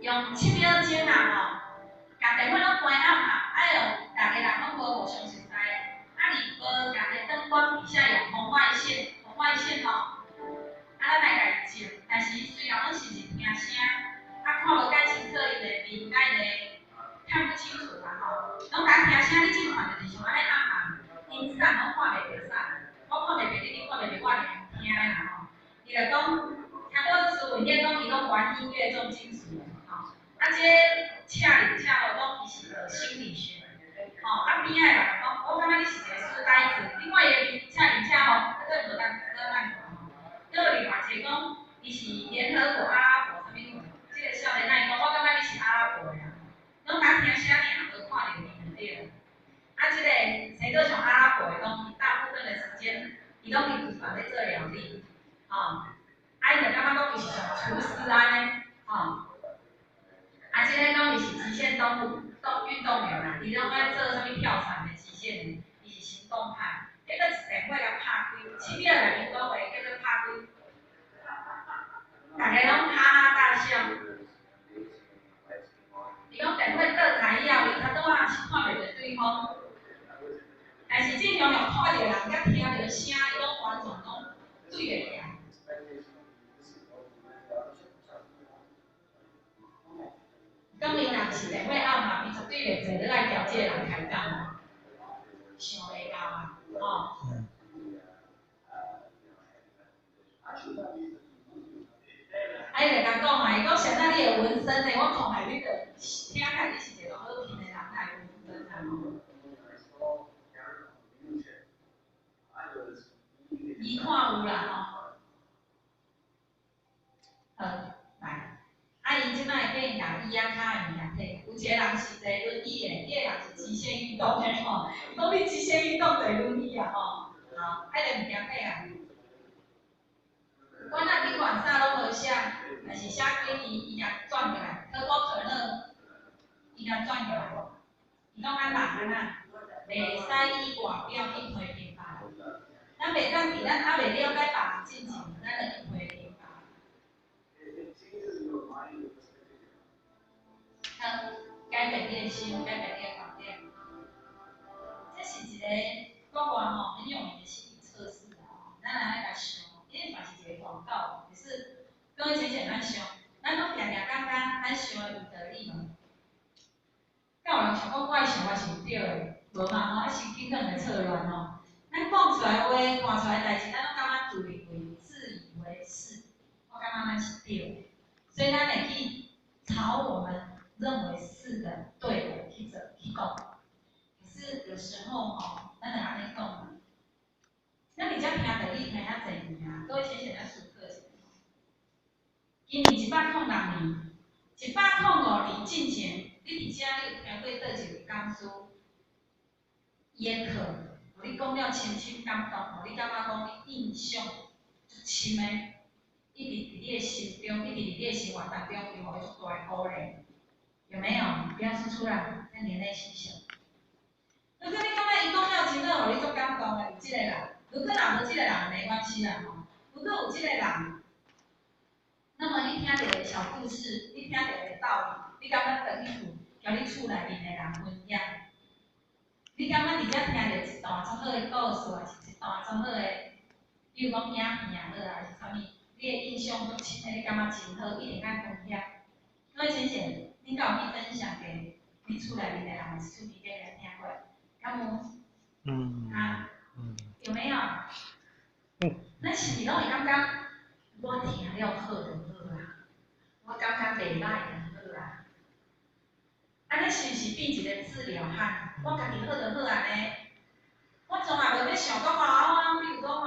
用7秒钟啦吼，甲电话拢关暗嘛，有大家人拢无相熟悉，如无甲个灯光底下用红外线，吼，咱来家照，但是虽然拢是听声，看无介清楚伊个面，看不清楚啦吼，拢甲听声，你即看就是像安尼暗暗，因啥拢看袂着啥，我看袂着你看袂着我，是听的啦吼。伊就讲，听过思维咧讲，伊讲玩音乐重金属，吼，这恰里恰后讲伊是心理学，吼，边仔人讲，我感觉你是一个书呆子，另外一个恰里恰后，这无当看吼，又另外一个讲，伊是联合国阿拉伯啥物，这个少年仔讲，我感觉你是阿拉伯的啊，拢单听声尔，无看着面就对了。这个谁都像阿拉伯的讲，大部分的时间，伊拢伫厨房咧做料理，吼。伊就感觉讲伊是像厨师安尼，吼。即个讲伊是极限动物运动员啦，伊拢爱做啥物跳伞的极限的，伊是行动派。迄个一电话甲拍开，7秒内面讲话叫做拍开，大家拢哈哈大笑。伊讲电话倒开以后，伊头拄仔是看袂着对方，但是正常用看着人甲听着声，伊拢完全拢对会起来。讲伊若是电话暗嘛，伊绝对袂坐咧来调即个人开讲哦，想袂到啊，吼。伊就甲讲嘛，伊讲现在你的纹身呢，我看下你个听起来你是一个好听的人，来纹身啊吼。伊看有啦吼。来。伊即摆会用牙医啊、骹的物件摕，有一个人是坐轮椅的，伊个人是极限运动的吼，讲你极限运动坐轮椅啊吼，好，个物件摕啊。我那去看啥拢无写，但是写几字伊也转过来，可口可乐伊也转过来，伊讲咱人啊，袂使以外表去批评别人，咱袂当伫咱还袂了解别人之前，咱就去批评别人。改变你的心，改变你的观点。这是一个国外吼很有名的心理测试啊，咱来甲想，因为嘛是一个广告，也是各位浅浅咱想，咱拢常常感觉咱想的有道理无？敢有人想讲我的想法是对的？无嘛吼，是紧张的错乱吼。咱讲出来话，看出来代志，咱拢感觉自以为是，我感觉咱是对的，所以咱会去朝我们认为是的、对的去讲。可是有时候吼，咱就安尼讲嘛，咱而家听道理听遐济年啊，各位浅浅咱熟课是。今年106年，105年进前，你伫遮你有听过倒一位讲师？伊的课，互你讲了深深感动，互你感觉讲你印象足深的，一直伫你的心中，一直伫你的生活当中，有互你足大的鼓励。有没有？表示出来，咱连内心想。如果你感觉伊讲了真好，互你足感动的，有即个人。如果若无即个人没关系啦吼。如果有即个人，那么你听到的小故事，你听到的道理，你感觉回去厝，交你厝内面的人分享。你感觉伫遮听到一段足好的故事，还是一段足好的，比如讲影片也好啊，还是啥物，你的印象足深的，你感觉真好，一定爱分享。各位浅浅，你敢有去分享给你厝内面的人，还是厝边的人听过？敢有？啊？有没有？咱是毋是拢会感觉我听了好就好啦，我感觉袂歹就好啦。安尼是毋是变一个治疗汉？我家己好就好安尼。我从来无要想讲我比如讲找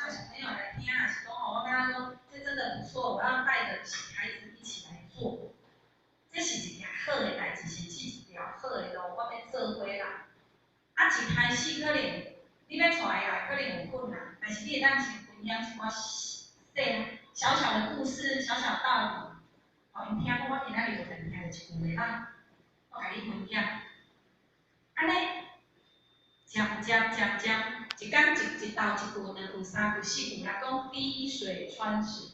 小朋友来听，还是讲我跟他说这真的不错，我要带着孩子一起来做。这是一件好的代志，是一条好的路，我要做伙啦。一开始可能你要带来可能有困难，但是你会当先分享一寡小小的故事、小小道理。因听讲我今仔日就听到一句话，我甲你分享。安尼，渐，一天一道一句、2句、3句、4句，来讲滴水穿石。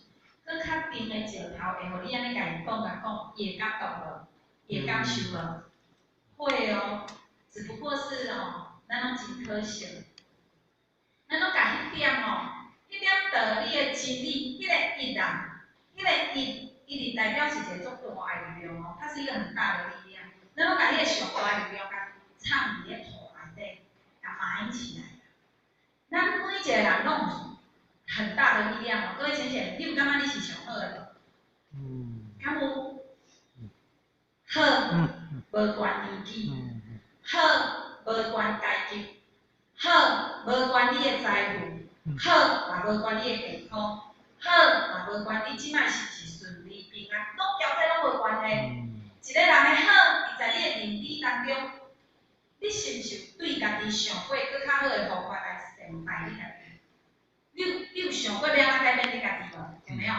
搁较定的石头，会互你安尼家己讲，伊会感动无？伊会感受无？会哦，只不过是咱拢真可惜，咱拢甲迄点迄点道理的真理，迄个一啊，迄个一直代表是一个足大的力量它是一个很大的力量。咱拢甲迄个上大的力量，甲藏伫咧土内底，甲埋起来。咱每一个人拢有很大的力量各位浅浅，你有感觉你是上好的？敢有？好，无关年纪，好，无关阶级，好，无关你的财富，好，也无关你的健康，好，也无关你即摆是不是顺利平安，拢交际拢无关系。一个人的好，伊在你的认知当中，你是不是对家己想过更较好的方法来善待你家己？你有想过要安怎改变你家己无？有没有？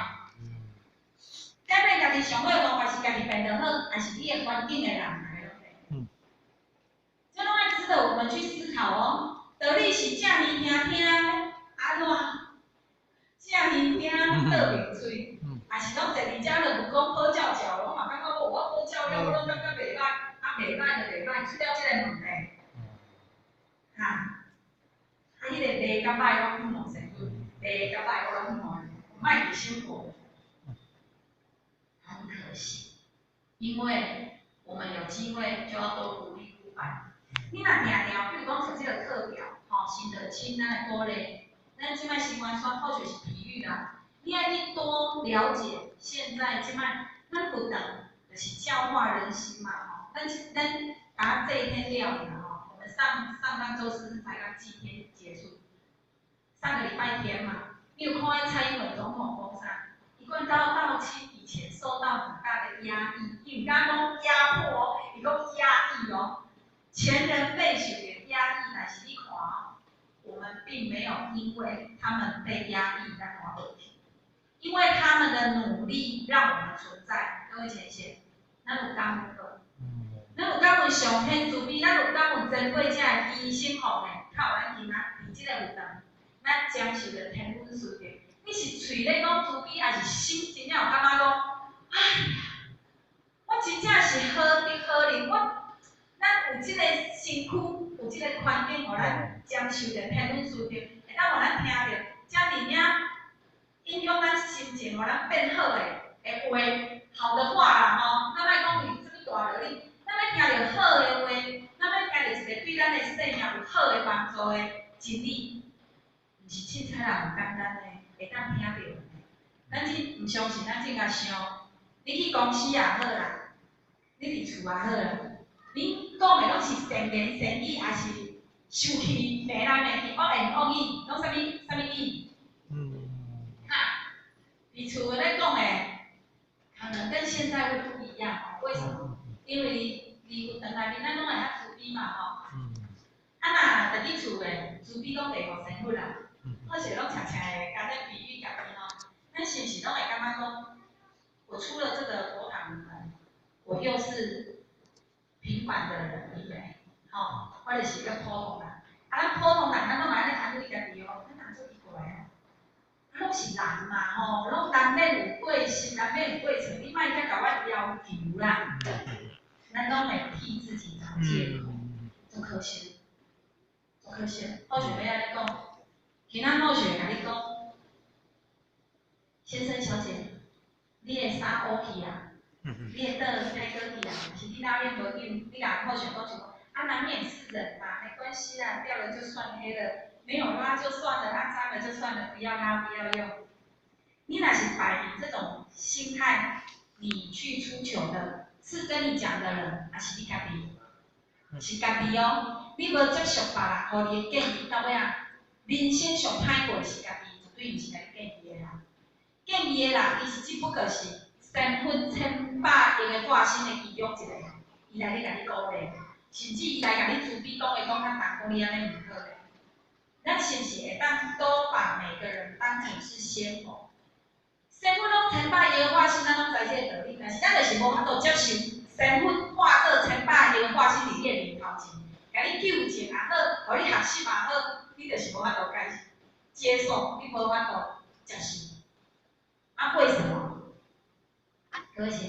改变家己上好的方法是家己变得好，还是你的环境的人来咯？这拢爱值得我们去思考哦。道理是遮尔听，安怎？遮尔听倒面嘴，还是拢坐伫遮就有讲好教教，我嘛感觉我好教了，我拢感觉袂歹，袂歹就袂歹，出了这个问题。迄个袂甲歹拢不问神父，袂甲歹我拢不问，莫去辛苦。很可惜，因为我们有机会就要多鼓励鼓办。你若定定，比如讲像这个课表，新的清咱的鼓励，咱即摆新闻说或许是体育啦，你爱去多了解现在即摆咱不等，就是教化人心嘛咱把这一天料理了我们上当周四才刚祭天结束，上个礼拜天嘛，你有看蔡英文总统讲啥？一贯到期以前受到很大的压抑，伊唔敢讲压迫，伊讲压抑前人被选的压抑，但是你看我们并没有因为他们被压抑但看不起，因为他们的努力让我们存在。各位前线，咱有感恩无？咱有感恩上天慈悲，咱有感恩珍贵这个牺牲吼呢，靠咱今仔伫即个有当，咱将受着天恩赐的。你是嘴咧讲慈悲，还是心真正有感觉讲，哎呀，我真正是好的好人，咱有即个身躯，有即个环境，互咱将受着天恩赐的，会当互咱听着遮尔影响咱心情，互咱变好的话，好的话啦咱莫讲伊什么大道理，咱要听着好的话，咱要听着一个对咱的生命有好的帮助的真理，毋是凊彩人有简单的。会当听到的，咱真毋相信，咱真甲想，你去公司也好啦，你伫厝也好啦，你讲的拢是善言善语，还是受气、骂来骂去、恶言恶语，拢啥物意？伫厝咧讲的，可能跟现在会不一样为什么？因为离肠内面咱拢会较慈悲嘛若伫厝的慈悲讲地方生活啦。或许拢常常会甲咱比喻家己咱是不是拢会感觉讲，我出了这个佛堂门，我又是平凡的人，对不对？或者是一个普通人，咱普通人，咱拢安尼安慰家己咱人做奇怪拢是人嘛拢难免有过失，难免有过错，你莫再甲我要求啦，咱拢会替自己找借口，足可惜，或许要安尼讲。今仔某是会甲你讲，先生小姐，你的衫乌去啊，你的倒太过去啊，是你拉链无紧，你甲某选讲什么？难免是人嘛，没关系啦，掉了就算黑了，没有拉就算了，脏了就算了，不要拉，不要用。你若是摆明这种心态，你去出糗的，是跟你讲的人，还是你家己？是家己你无接受别人互你的建议，到尾人生上歹过是家己，绝对毋是来建议的人。建议的人，伊是只不过是身份千百亿个化身的其中一个，伊来咧甲你鼓励，甚至伊来甲你慈悲讲话讲较重，讲你安尼毋好咧。咱是毋是会当都把每个人当成是先锋？身份拢千百亿个化身，咱拢知这个道理，但是咱就是无法度接受身份化作千百亿个化身伫你的面头前，甲你救济也好，互你学习也好。你就是无法度接受，你无法度接受。为什么？搁浅